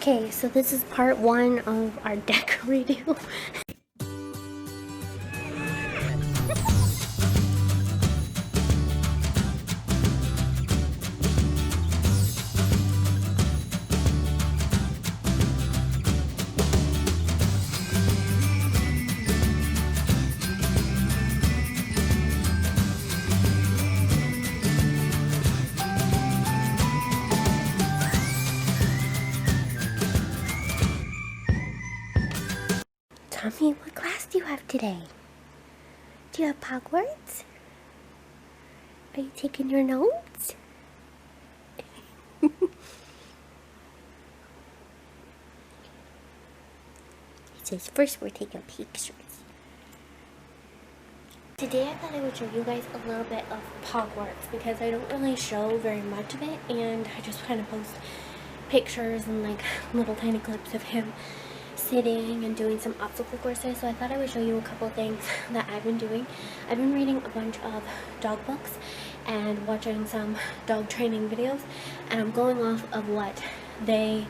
Okay, so this is part 1 of our deck redo. Tommy, what class do you have today? Do you have Hogwarts? Are you taking your notes? He says, first we're taking pictures. Today I thought I would show you guys a little bit of Hogwarts because I don't really show very much of it, and I just kind of post pictures and like little tiny clips of him sitting and doing some obstacle courses. So I thought I would show you a couple of things that I've been doing. I've been reading a bunch of dog books and watching some dog training videos, and I'm going off of what they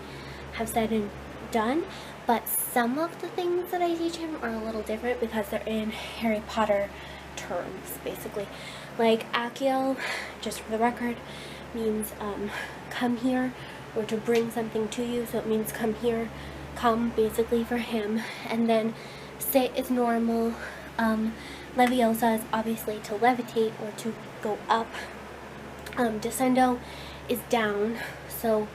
have said and done, but some of the things that I teach him are a little different because they're in Harry Potter terms, basically. Like Accio, just for the record, means come here, or to bring something to you, so it means come here, come basically for him. And then sit is normal. Leviosa is obviously to levitate or to go up. Descendo is down, so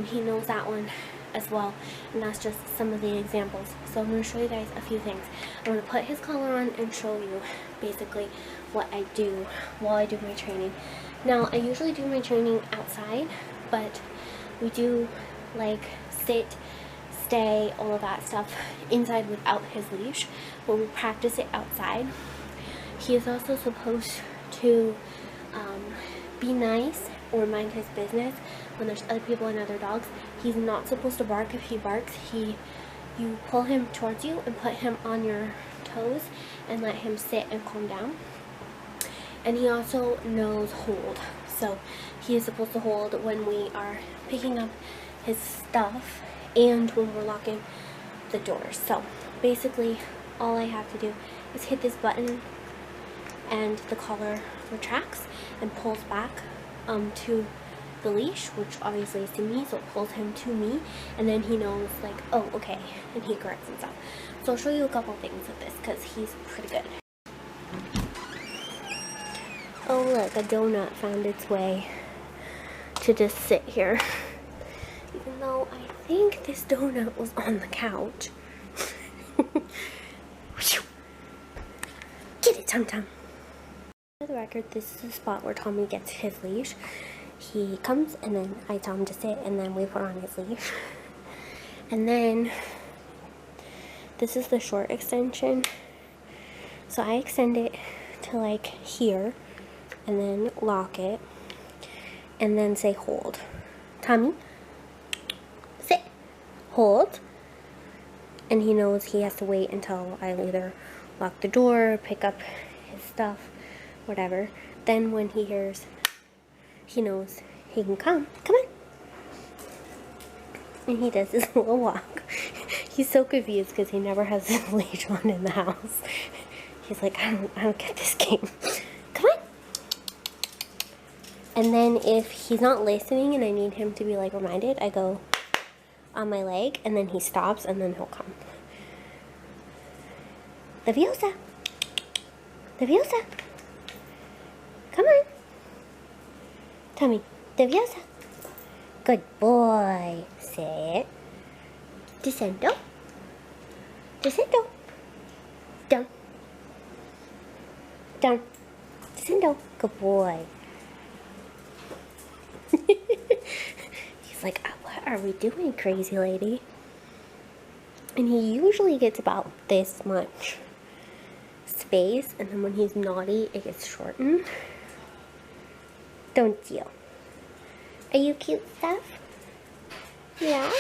he knows that one as well, and that's just some of the examples. So I'm going to show you guys a few things. I'm going to put his collar on and show you basically what I do while I do my training. Now, I usually do my training outside, but we do like sit, stay, all of that stuff inside without his leash, but we practice it outside. He is also supposed to be nice or mind his business when there's other people and other dogs. He's not supposed to bark. If he barks, you pull him towards you and put him on your toes and let him sit and calm down. And he also knows hold, so he is supposed to hold when we are picking up his stuff and when we're locking the doors. So basically all I have to do is hit this button and the collar retracts and pulls back to the leash, which obviously is to me, so it pulls him to me, and then he knows like, oh, okay, and he corrects himself. So I'll show you a couple things of this because he's pretty good. Oh look, a donut found its way to just sit here, even though I think this donut was on the couch. Get it, Tum Tum. For the record, this is the spot where Tommy gets his leash. He comes and then I tell him to sit and then we put on his leash. And then this is the short extension. So I extend it to like here and then lock it and then say hold. Tommy, sit, hold. And he knows he has to wait until I either lock the door, pick up his stuff, whatever. Then when he hears, he knows he can come on. And he does his little walk. He's so confused because he never has his leash on in the house. He's like, I don't get this game. Come on. And then if he's not listening and I need him to be like reminded, I go on my leg and then he stops and then he'll come. Leviosa. Leviosa. Come on. Tommy, Leviosa. Good boy. Sit. Descendo. Descendo. Down. Down. Descendo. Good boy. He's like, what are we doing, crazy lady? And he usually gets about this much space, and then when he's naughty, it gets shortened. Don't you? Are you cute stuff? Yeah?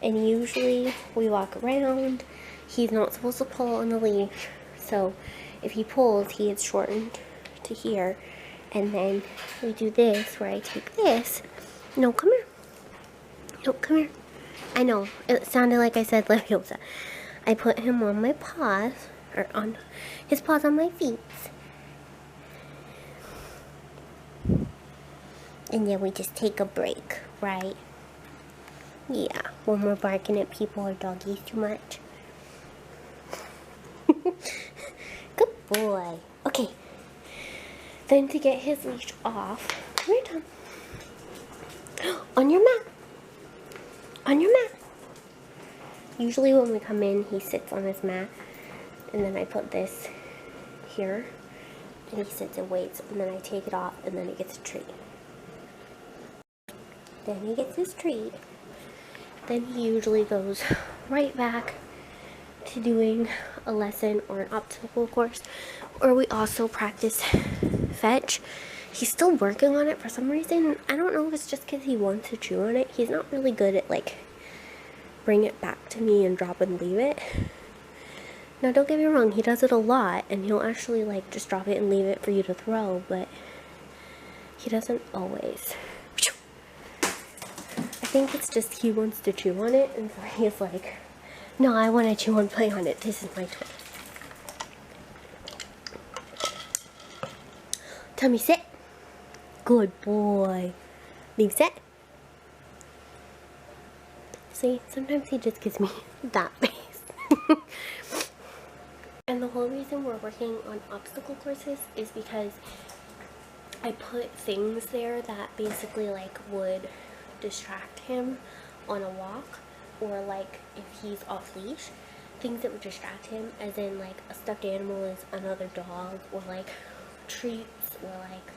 And usually we walk around. He's not supposed to pull on the leash, so if he pulls, he gets shortened to here. And then we do this, where I take this. No, come here. No, come here. I know, it sounded like I said Leviosa. I put him on my paws, or on his paws on my feet. And then we just take a break, right? Yeah, when we're barking at people or doggies too much. Good boy. Okay. Then to get his leash off, come here, Tom. On your mat. On your mat. Usually when we come in, he sits on his mat. And then I put this here. And he sits and waits. And then I take it off. And then he gets a treat. Then he gets his treat. Then he usually goes right back to doing a lesson or an obstacle course. Or we also practice fetch. He's still working on it for some reason. I don't know if it's just because he wants to chew on it. He's not really good at, like, bring it back to me and drop and leave it. Now, don't get me wrong, he does it a lot, and he'll actually, like, just drop it and leave it for you to throw, but he doesn't always. I think it's just he wants to chew on it, and so he's like, no, I want to chew and play on it. This is my toy. Tummy, sit. Good boy. Leave, sit. See, sometimes he just gives me that face. And the whole reason we're working on obstacle courses is because I put things there that basically, like, would distract him on a walk, or like if he's off leash, things that would distract him, as in like a stuffed animal is another dog, or like treats, or like,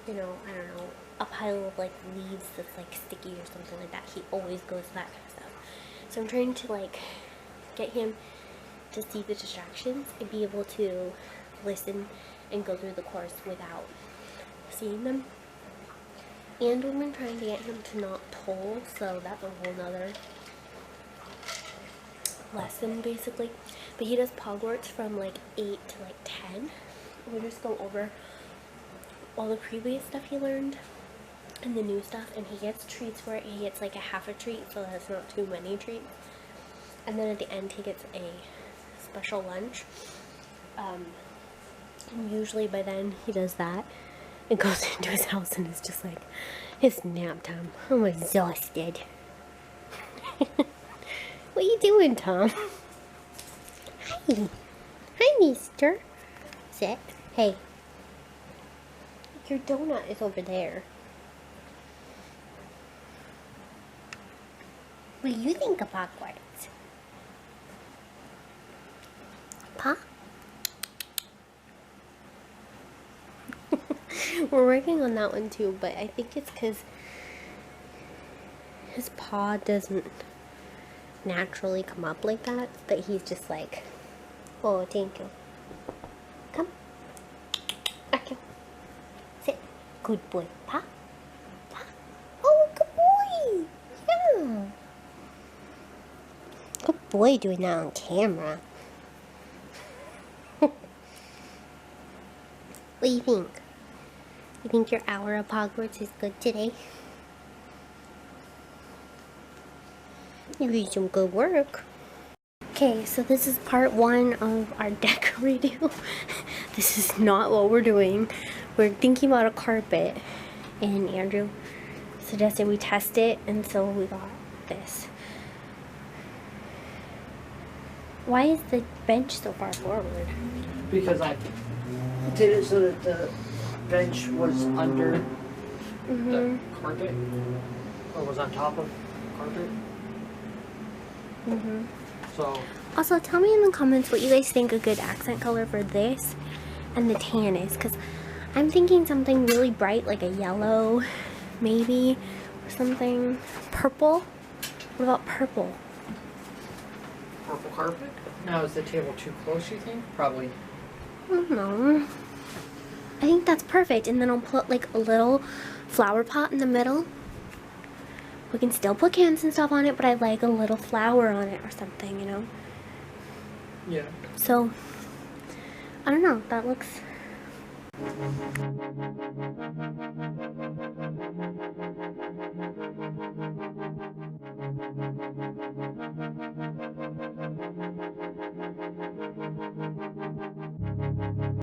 you know, I don't know, a pile of like leaves that's like sticky or something like that. He always goes to that kind of stuff. So I'm trying to like get him to see the distractions and be able to listen and go through the course without seeing them. And we've been trying to get him to not pull, so that's a whole nother lesson basically. But he does Pogwarts from like 8 to like 10. We'll just go over all the previous stuff he learned and the new stuff, and he gets treats for it. He gets like a half a treat, so that's not too many treats. And then at the end he gets a special lunch. And usually by then he does that and goes into his house and is just like, it's nap time. I'm exhausted. What are you doing, Tom? Hi. Hi, mister. Sit. Hey. Your donut is over there. What do you think of Hogwarts? Pa? We're working on that one too, but I think it's because his paw doesn't naturally come up like that, but he's just like, oh, thank you. Come. Okay. Sit. Good boy. Pa? Pa? Oh, good boy. Yeah. Good boy doing that on camera. What do you think? You think your hour of Hogwarts is good today? You did some good work. Okay, so this is part 1 of our deck redo. This is not what we're doing. We're thinking about a carpet, and Andrew suggested we test it, and so we got this. Why is the bench so far forward? Because I did it so that the bench was under the carpet, or was on top of the carpet. So. Also, tell me in the comments what you guys think a good accent color for this and the tan is, because I'm thinking something really bright, like a yellow, maybe, or something. Purple? What about purple? Purple carpet? Now, is the table too close, you think? Probably. I don't know. I think that's perfect, and then I'll put like a little flower pot in the middle. We can still put cans and stuff on it, but I like a little flower on it or something, you know? Yeah. So, I don't know, that looks...